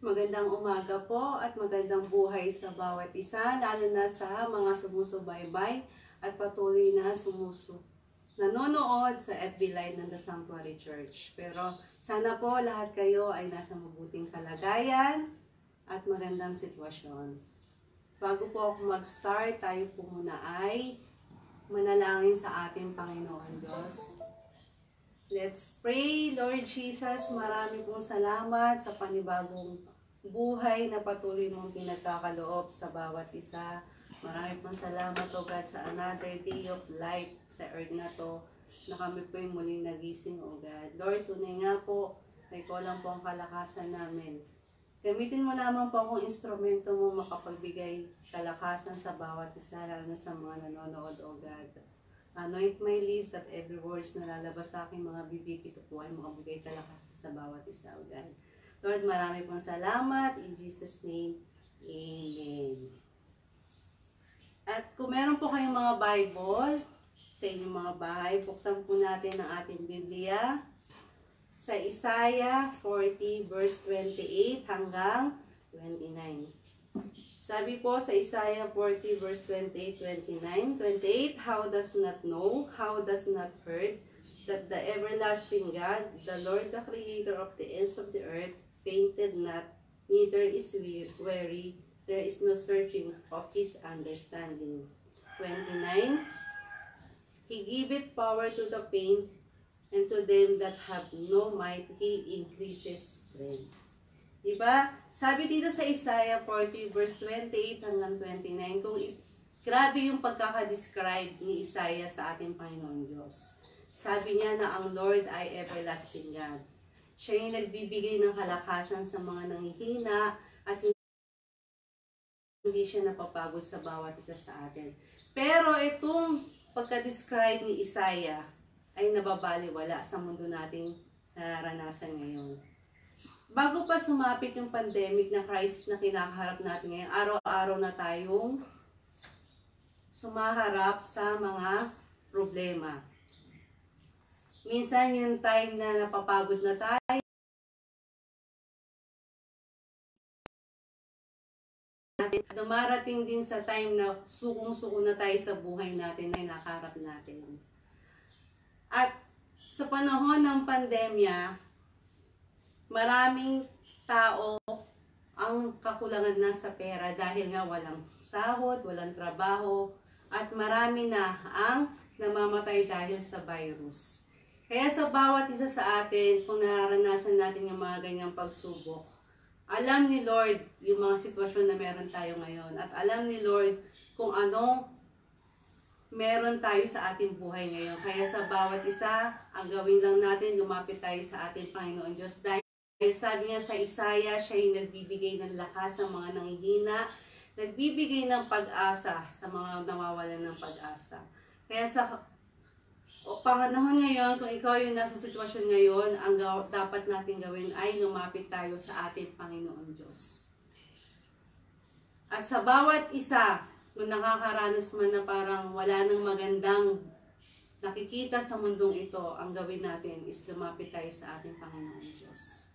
Magandang umaga po at magandang buhay sa bawat isa, lalo na sa mga sumusubaybay at patuloy na nanonood sa FB Live ng The Sanctuary Church. Pero sana po lahat kayo ay nasa mabuting kalagayan at magandang sitwasyon. Bago po ako mag-start, tayo po muna ay manalangin sa ating Panginoon Diyos. Let's pray. Lord Jesus, marami pong salamat sa panibagong buhay na patuloy mong pinagkakaloob sa bawat isa. Marami pong salamat, O God, sa another day of life sa earth na to, na kami po yung muling nagising, O God. Lord, tunay nga po, na ikaw lang po ang kalakasan namin. Gamitin mo lamang po akong instrumento mo makapagbigay kalakasan sa bawat isa, lalo na sa mga nanonood, O God. Anoint my lips at every words na lalabas sa aking mga bibig, ito po ay makabigay kalakasan sa bawat isa, O God. Lord, marami pong salamat. In Jesus' name, Amen. At kung meron po kayong mga Bible sa inyong mga bahay, buksan po natin ang ating Biblia sa Isaiah 40 verse 28 hanggang 29. Sabi po sa Isaiah 40 verse 28, 28, how does not know, how does not heard, that the everlasting God, the Lord, the Creator of the ends of the earth, fainted not, neither is weary, there is no searching of his understanding. 29, he giveth power to the faint, and to them that have no might, he increases strength. Diba? Sabi dito sa Isaiah 40 verse 28 hanggang 29, grabe yung pagkakadescribe ni Isaiah sa ating Panginoon Diyos. Sabi niya na ang Lord ay everlasting God. Siya yung nagbibigay ng kalakasan sa mga nanghihina at hindi siya napapagod sa bawat isa sa atin. Pero itong pagka-describe ni Isaiah ay nababaliwala sa mundo nating nararanasan ngayon. Bago pa sumapit yung pandemic na crisis na kinakaharap natin ngayon, araw-araw na tayong sumaharap sa mga problema. Minsan yung time na napapagod na tayo, dumarating din sa time na sukong-suko na tayo sa buhay natin na nakaharap natin. At sa panahon ng pandemya, maraming tao ang kakulangan na sa pera dahil nga walang sahod, walang trabaho, at marami na ang namamatay dahil sa virus. Kaya sa bawat isa sa atin, kung nararanasan natin yung mga ganyang pagsubok, alam ni Lord yung mga sitwasyon na meron tayo ngayon. At alam ni Lord kung anong meron tayo sa ating buhay ngayon. Kaya sa bawat isa, ang gawin lang natin, lumapit tayo sa ating Panginoon Diyos. Dahil sabi niya sa Isaiah, siya yung nagbibigay ng lakas sa mga nanghihina, nagbibigay ng pag-asa sa mga nawawalan ng pag-asa. Kaya sa panahon ngayon, kung ikaw yung nasa sitwasyon ngayon, ang dapat natin gawin ay lumapit tayo sa ating Panginoon Diyos. At sa bawat isa, kung nakakaranas man na parang wala nang magandang nakikita sa mundong ito, ang gawin natin is lumapit tayo sa ating Panginoon Diyos.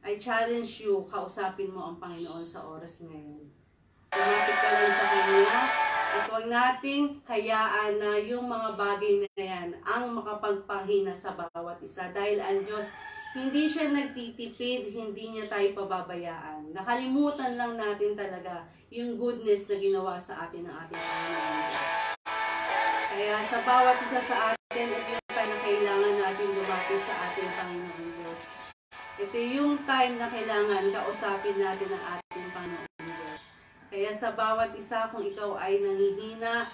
I challenge you, kausapin mo ang Panginoon sa oras ngayon. Lumapit ka lang sa Kanya at huwag nating hayaan na yung mga bagay na yan ang makapagpahina sa bawat isa. Dahil ang Diyos, hindi siya nagtitipid, hindi niya tayo pababayaan. Nakalimutan lang natin talaga yung goodness na ginawa sa atin ng ating Panginoon Diyos. Kaya sa bawat isa sa atin, ito yung time na kailangan natin lumapit sa ating Panginoon Diyos. Ito yung time na kailangan kausapin natin ang ating Panginoon Diyos. Kaya sa bawat isa, kung ikaw ay nanghihina,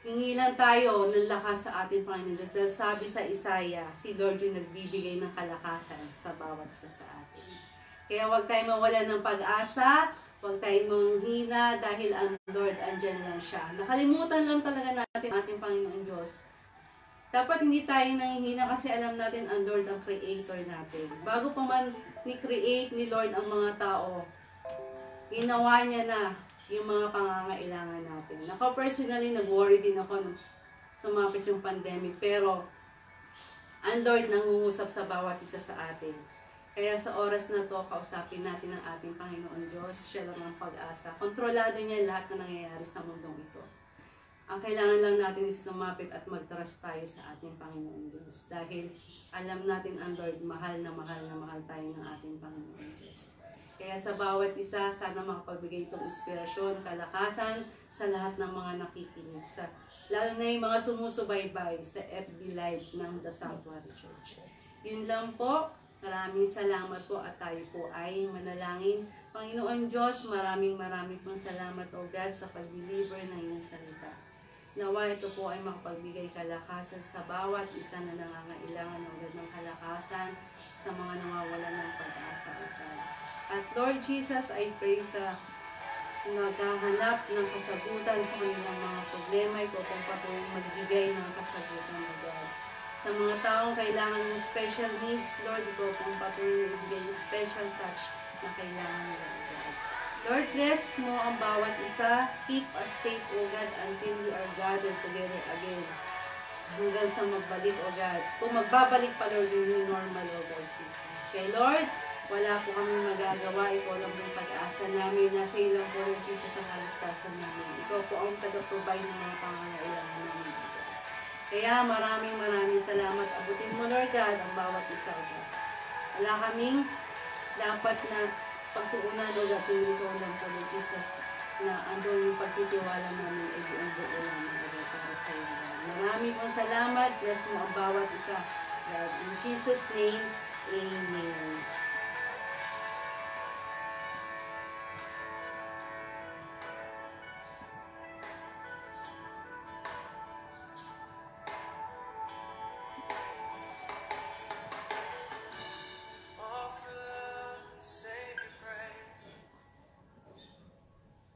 hingilan tayo ng lakas sa ating Panginoon Diyos. Dahil sabi sa Isaiah, si Lord yung nagbibigay ng kalakasan sa bawat isa sa atin. Kaya huwag tayong mawala ng pag-asa, huwag tayong manghina dahil ang Lord andyan lang siya. Nakalimutan lang talaga natin ang ating Panginoon Diyos. Dapat hindi tayo nanghihina kasi alam natin ang Lord ang Creator natin. Bago pa man ni-create ni Lord ang mga tao, ginawa niya na yung mga pangangailangan natin. Ako personally, nag-worry din ako nung sumapit yung pandemic. Pero, ang Lord nangungusap sa bawat isa sa atin. Kaya sa oras na to, kausapin natin ang ating Panginoon Diyos. Siya lang ang pag-asa. Kontrolado niya lahat na nangyayari sa mundong ito. Ang kailangan lang natin is lumapit at mag-trust tayo sa ating Panginoon Diyos. Dahil alam natin ang Lord, mahal na mahal tayo ng ating Panginoon Diyos. Kaya sa bawat isa, sana makapagbigay itong inspirasyon, kalakasan sa lahat ng mga nakikinig. Lalo na yung mga sumusubaybay sa FB Live ng The Sanctuary Church. Yun lang po. Maraming salamat po at tayo po ay manalangin. Panginoon Diyos, maraming pong salamat o God sa pag-deliver ng iyong salita. Nawa ito po ay makapagbigay kalakasan sa bawat isa na nangangailangan ng God ng kalakasan sa mga nawawalan ng pag-asa o God. At Lord Jesus, I pray sa naghahanap ng kasagutan sa kanilang mga problema, ikaw pong patuloy magbigay ng kasagutan o God. Sa mga taong kailangan ng special needs, Lord, ikaw pong patuloy na ibigay yung special touch na kailangan nila, O God. Lord, bless mo ang bawat isa. Keep us safe, O God, until we are gathered together again. Hanggang sa magbalik, O God. Kung magbabalik pa, Lord, yung normal, O God, Jesus. Kay Lord, wala po kami magagawa. Ikaw lang po yung pag-asa namin. Nasa ilang po, Lord Jesus, ang kaligtasan namin. Ikaw po ang taga-provide ng mga pangangailangan namin. Kaya maraming salamat. Abutin mo, Lord God, ang bawat isa. Wala kaming dapat na pagtuunan o gating ito ng Lord Jesus na andun yung pagtitiwala namin ay buong-buo lang para sa iyo. Maraming pong salamat. Bless mo ang bawat isa. God, in Jesus' name, Amen.